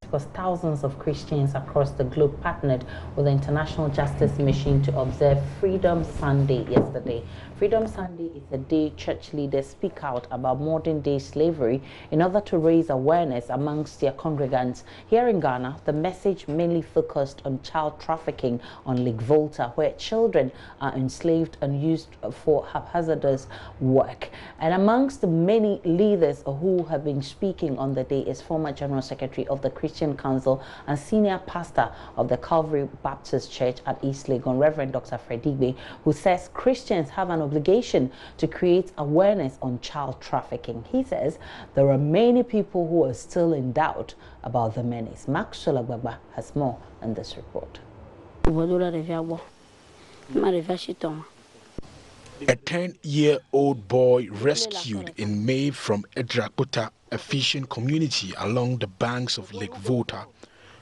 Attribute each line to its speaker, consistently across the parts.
Speaker 1: because thousands of Christians across the globe partnered with the International Justice Mission to observe Freedom Sunday yesterday. Freedom Sunday is a day church leaders speak out about modern-day slavery in order to raise awareness amongst their congregants. Here in Ghana, the message mainly focused on child trafficking on Lake Volta, where children are enslaved and used for haphazardous work. And amongst the many leaders who have been speaking on the day is former General Secretary of the Christian Council and senior pastor of the Calvary Baptist Church at East Legon, Reverend Dr. Freddigbe, who says Christians have an obligation to create awareness on child trafficking. He says there are many people who are still in doubt about the menace. Maxwell Agbagba has more in this report.
Speaker 2: A 10-year-old boy rescued in May from Edrakota, a fishing community along the banks of Lake Volta,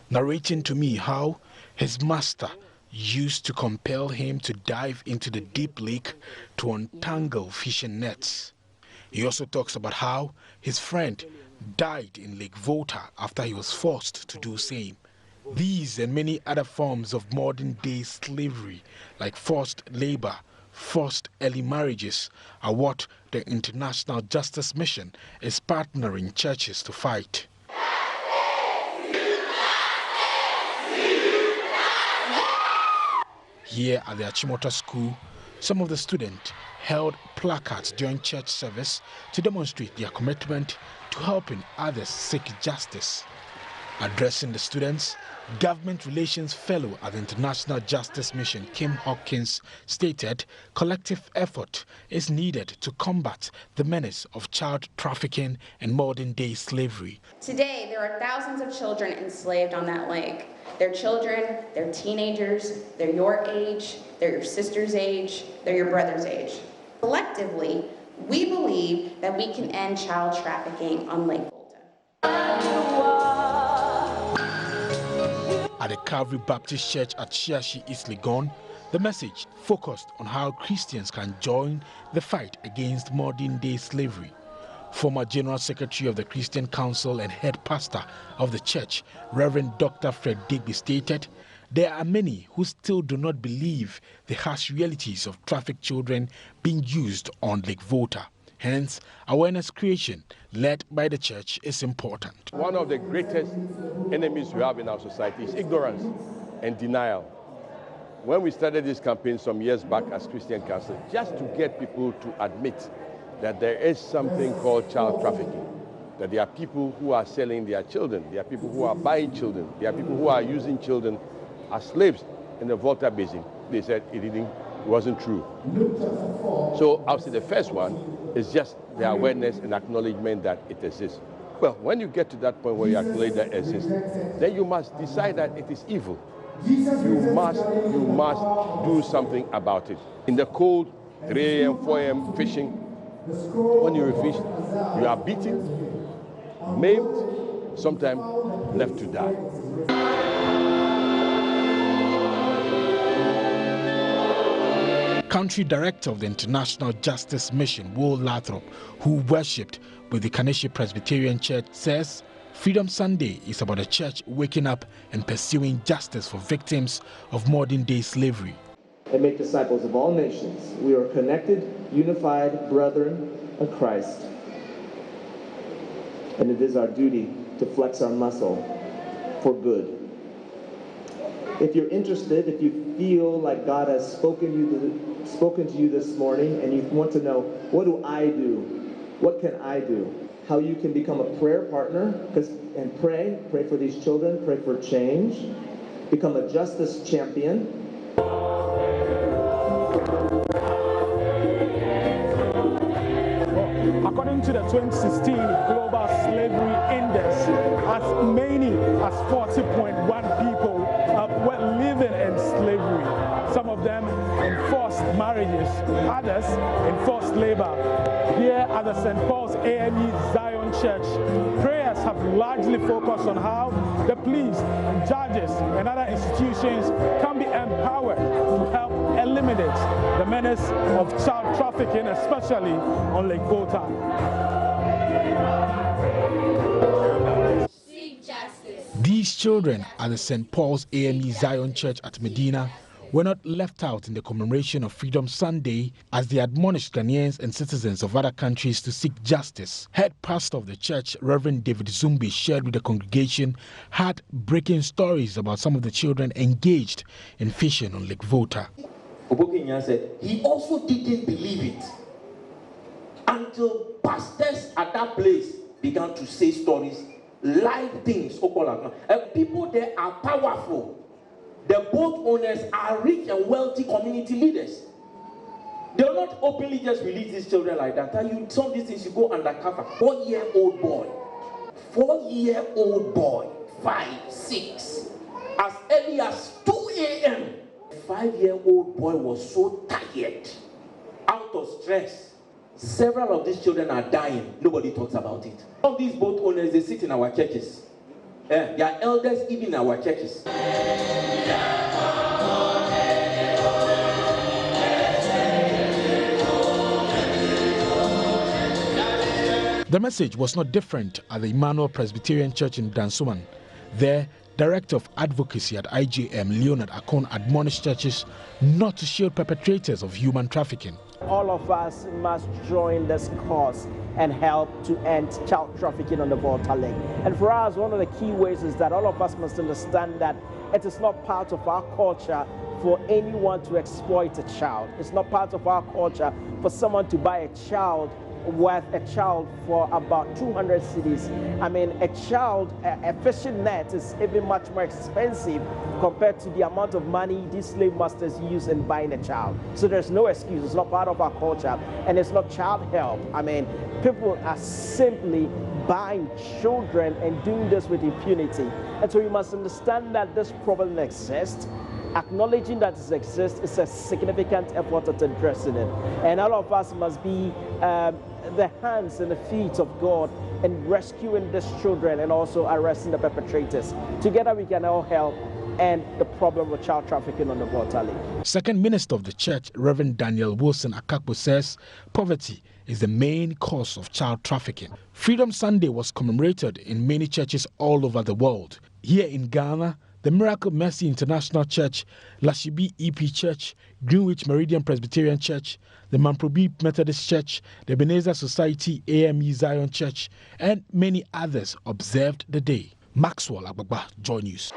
Speaker 2: narrating to me how his master used to compel him to dive into the deep lake to untangle fishing nets. He also talks about how his friend died in Lake Volta after he was forced to do same. These and many other forms of modern-day slavery, like forced labor, forced early marriages, are what the International Justice Mission is partnering churches to fight. Here at the Achimota School, some of the students held placards during church service to demonstrate their commitment to helping others seek justice. Addressing the students, Government Relations Fellow at the International Justice Mission, Kim Hawkins, stated collective effort is needed to combat the menace of child trafficking and modern-day slavery.
Speaker 3: Today, there are thousands of children enslaved on that lake. They're children, they're teenagers, they're your age, they're your sister's age, they're your brother's age. Collectively, we believe that we can end child trafficking on Lake Volta.
Speaker 4: At the Calvary Baptist Church at Shiashi, East Legon, the message focused on how Christians can join the fight against modern-day slavery. Former General Secretary of the Christian Council and head pastor of the church, Reverend Dr. Freddigbe, stated, there are many who still do not believe the harsh realities of trafficked children being used on Lake Volta. Hence, awareness creation led by the church is important.
Speaker 5: One of the greatest enemies we have in our society is ignorance and denial. When we started this campaign some years back as Christian Council, just to get people to admit that there is something called child trafficking, that there are people who are selling their children, there are people who are buying children, there are people who are using children as slaves in the Volta Basin. They said it wasn't true. So obviously the first one is just the awareness and acknowledgement that it exists. Well, when you get to that point where you acknowledge that it exists, then you must decide that it is evil. You must do something about it. In the cold, 3 a.m., 4 a.m. fishing, when you fish, you are beaten, maimed, sometimes left to die.
Speaker 4: Country Director of the International Justice Mission, Will Lathrop, who worshipped with the Kaneshi Presbyterian Church, says Freedom Sunday is about the church waking up and pursuing justice for victims of modern-day slavery.
Speaker 6: And make disciples of all nations. We are connected, unified brethren of Christ. And it is our duty to flex our muscle for good. If you're interested, if you feel like God has spoken to you this morning and you want to know, what do I do? What can I do? How you can become a prayer partner and pray for these children, pray for change, become a justice champion.
Speaker 7: According to the 2016 Global Slavery Index, as many as 40.1 people were living in slavery. Some of them in forced marriages, others in forced labor. Here at the St. Paul's AME Zion Church, prayers have largely focused on how the police, judges, and other institutions can be empowered to help eliminate the menace of child trafficking, especially on Lake Volta.
Speaker 4: These children at the St. Paul's AME Zion Church at Medina were not left out in the commemoration of Freedom Sunday as they admonished Ghanaians and citizens of other countries to seek justice. Head pastor of the church, Reverend David Zumbi, shared with the congregation heartbreaking stories about some of the children engaged in fishing on Lake Volta.
Speaker 8: Obokinya said he also didn't believe it until pastors at that place began to say stories, live things. People there are powerful. The boat owners are rich and wealthy community leaders. They will not openly just release these children like that. Some of these things you go undercover. 4-year-old boy, 4-year-old boy, 5, 6, as early as 2 a.m. 5-year-old boy was so tired, out of stress. Several of these children are dying. Nobody talks about it. Some of these boat owners, they sit in our churches. They are elders even in our churches.
Speaker 4: The message was not different at the Emmanuel Presbyterian Church in Dansoman. There, Director of Advocacy at IJM, Leonard Akon, admonished churches not to shield perpetrators of human trafficking.
Speaker 9: All of us must join this cause and help to end child trafficking on the Volta Lake. And for us, one of the key ways is that all of us must understand that it is not part of our culture for anyone to exploit a child. It's not part of our culture for someone to buy a child worth a child for about 200 cedis. I mean, a fishing net is even much more expensive compared to the amount of money these slave masters use in buying a child. So there's no excuse. It's not part of our culture, and it's not child help. I mean, people are simply buying children and doing this with impunity. And so you must understand that this problem exists. Acknowledging that it exists is a significant effort at addressing it. And all of us must be the hands and the feet of God in rescuing these children and also arresting the perpetrators. Together we can all help end the problem of child trafficking on the Volta Lake.
Speaker 4: Second Minister of the Church, Reverend Daniel Wilson Akakpo, says poverty is the main cause of child trafficking. Freedom Sunday was commemorated in many churches all over the world. Here in Ghana, the Miracle Mercy International Church, Lashibi EP Church, Greenwich Meridian Presbyterian Church, the Mamprobi Methodist Church, the Ebenezer Society AME Zion Church, and many others observed the day. Maxwell Agbagba, JoyNews.